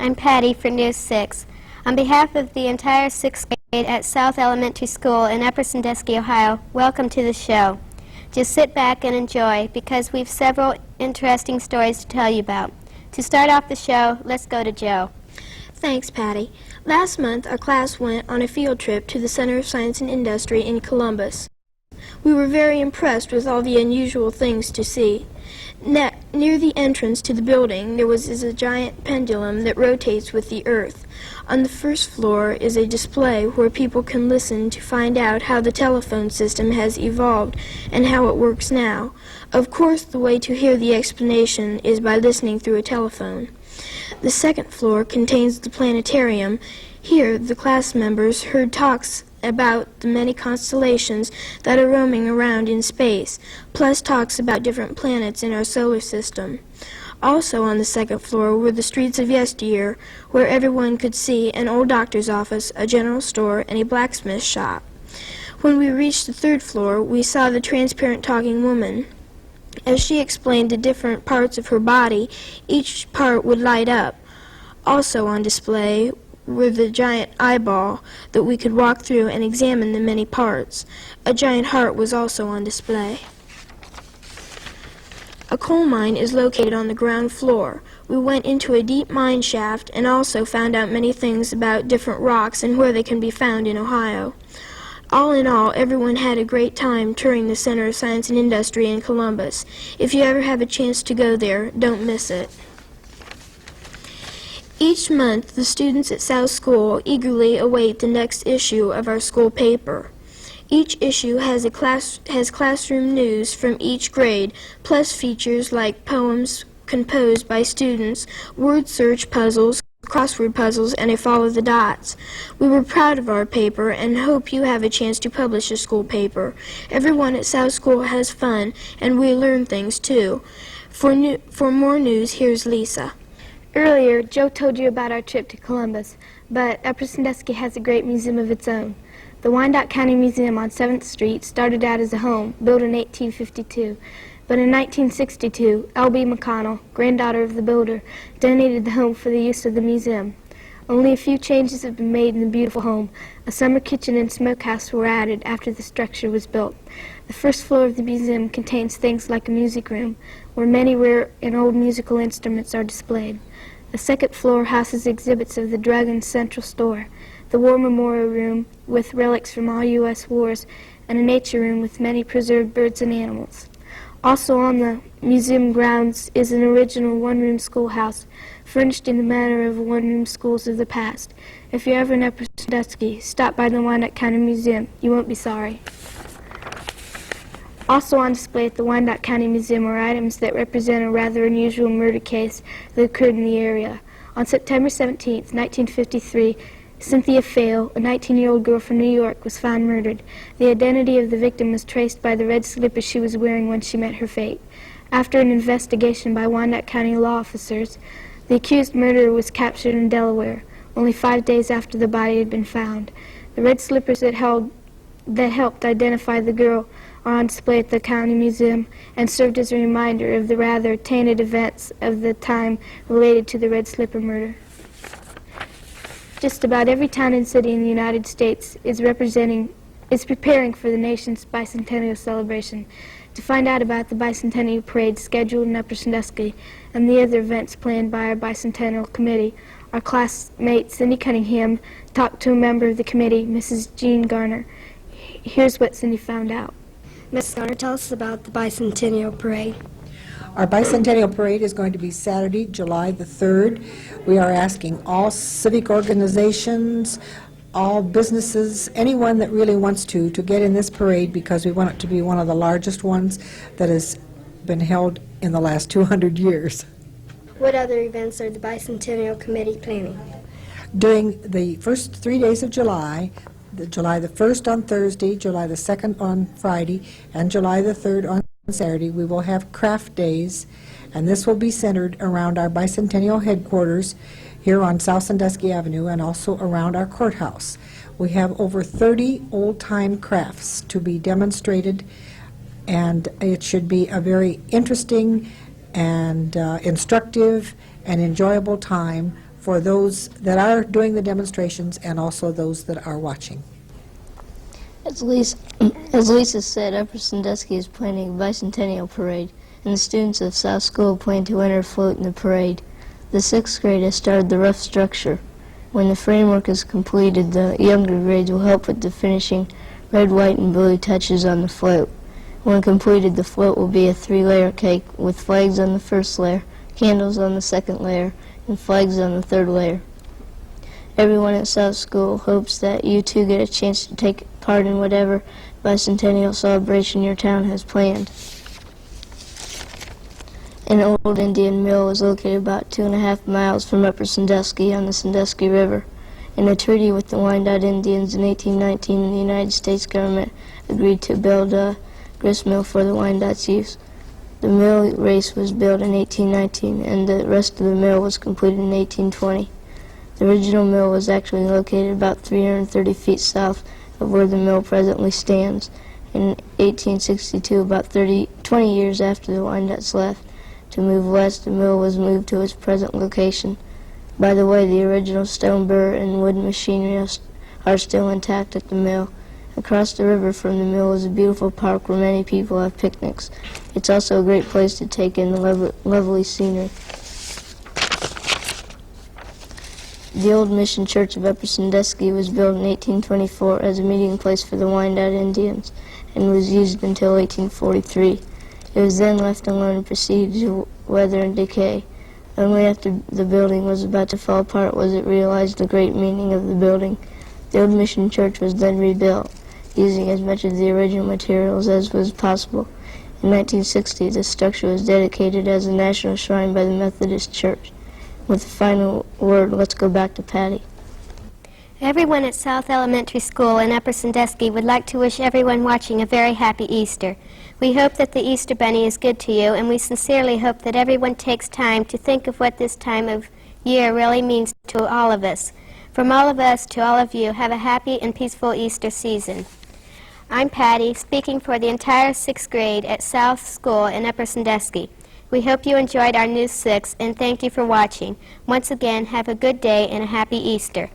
I'm Patty for News 6. On behalf of the entire 6th grade at South Elementary School in Upper Sandusky, Ohio, welcome to the show. Just sit back and enjoy, because we've several interesting stories to tell you about. To start off the show, let's go to Joe. Thanks, Patty. Last month, our class went on a field trip to the Center of Science and Industry in Columbus. We were very impressed with all the unusual things to see. Near the entrance to the building, there was a giant pendulum that rotates with the earth. On the first floor is a display where people can listen to find out how the telephone system has evolved and how it works now. Of course, the way to hear the explanation is by listening through a telephone. The second floor contains the planetarium. Here, the class members heard talks about the many constellations that are roaming around in space, plus talks about different planets in our solar system. Also on the second floor were the streets of yesteryear, where everyone could see an old doctor's office, a general store, and a blacksmith shop. When we reached the third floor, we saw the transparent talking woman. As she explained the different parts of her body, each part would light up. Also on display were the giant eyeball that we could walk through and examine the many parts. A giant heart was also on display. A coal mine is located on the ground floor. We went into a deep mine shaft and also found out many things about different rocks and where they can be found in Ohio. All in all, everyone had a great time touring the Center of Science and Industry in Columbus. If you ever have a chance to go there, don't miss it. Each month, the students at South School eagerly await the next issue of our school paper. Each issue has classroom news from each grade, plus features like poems composed by students, word search puzzles, crossword puzzles, and a follow the dots. We were proud of our paper and hope you have a chance to publish a school paper. Everyone at South School has fun, and we learn things too. For more news, here's Lisa. Earlier, Joe told you about our trip to Columbus, but Upper Sandusky has a great museum of its own. The Wyandotte County Museum on 7th Street started out as a home, built in 1852. But in 1962, L.B. McConnell, granddaughter of the builder, donated the home for the use of the museum. Only a few changes have been made in the beautiful home. A summer kitchen and smokehouse were added after the structure was built. The first floor of the museum contains things like a music room, where many rare and old musical instruments are displayed. The second floor houses exhibits of the drug and central store, the War Memorial Room with relics from all U.S. wars, and a nature room with many preserved birds and animals. Also on the museum grounds is an original one-room schoolhouse, furnished in the manner of one-room schools of the past. If you're ever in Upper Sandusky, stop by the Wyandotte County Museum. You won't be sorry. Also on display at the Wyandotte County Museum are items that represent a rather unusual murder case that occurred in the area. On September 17, 1953, Cynthia Fail, a 19-year-old girl from New York, was found murdered. The identity of the victim was traced by the red slippers she was wearing when she met her fate. After an investigation by Wyandotte County law officers, the accused murderer was captured in Delaware, only 5 days after the body had been found. The red slippers that helped identify the girl are on display at the County Museum and served as a reminder of the rather tainted events of the time related to the red slipper murder. Just about every town and city in the United States is preparing for the nation's bicentennial celebration. To find out about the bicentennial parade scheduled in Upper Sandusky and the other events planned by our bicentennial committee, our classmate Cindy Cunningham talked to a member of the committee, Mrs. Jean Garner. Here's what Cindy found out. Ms. Garner, tell us about the bicentennial parade. Our bicentennial parade is going to be Saturday, July the 3rd. We are asking all civic organizations, all businesses, anyone that really wants to get in this parade, because we want it to be one of the largest ones that has been held in the last 200 years. What other events are the Bicentennial Committee planning? During the first 3 days of July, July the 1st on Thursday, July the 2nd on Friday, and July the 3rd on Saturday, we will have craft days, and this will be centered around our bicentennial headquarters here on South Sandusky Avenue and also around our courthouse. We have over 30 old-time crafts to be demonstrated, and it should be a very interesting and instructive and enjoyable time for those that are doing the demonstrations and also those that are watching. As Lisa said, Upper Sandusky is planning a bicentennial parade, and the students of South School plan to enter a float in the parade. The 6th grade has started the rough structure. When the framework is completed, the younger grades will help with the finishing red, white, and blue touches on the float. When completed, the float will be a 3-layer cake with flags on the first layer, candles on the second layer, and flags on the 3rd layer. Everyone at South School hopes that you too get a chance to take part in whatever bicentennial celebration your town has planned. An old Indian mill is located about 2.5 miles from Upper Sandusky on the Sandusky River. In a treaty with the Wyandotte Indians in 1819, the United States government agreed to build a grist mill for the Wyandotte's use. The mill race was built in 1819, and the rest of the mill was completed in 1820. The original mill was actually located about 330 feet south of where the mill presently stands. In 1862, about 20 years after the Wyandottes left to move west, the mill was moved to its present location. By the way, the original stone burr and wooden machinery are still intact at the mill. Across the river from the mill is a beautiful park where many people have picnics. It's also a great place to take in the lovely scenery. The old mission church of Upper Sandusky was built in 1824 as a meeting place for the Wyandotte Indians and was used until 1843. It was then left alone and proceeded to weather and decay. Only after the building was about to fall apart was it realized the great meaning of the building. The old mission church was then rebuilt, using as much of the original materials as was possible. In 1960, the structure was dedicated as a national shrine by the Methodist Church. With the final word, let's go back to Patty. Everyone at South Elementary School in Upper Sandusky would like to wish everyone watching a very happy Easter. We hope that the Easter Bunny is good to you, and we sincerely hope that everyone takes time to think of what this time of year really means to all of us. From all of us to all of you, have a happy and peaceful Easter season. I'm Patty, speaking for the entire 6th grade at South School in Upper Sandusky. We hope you enjoyed our News 6, and thank you for watching. Once again, have a good day and a happy Easter.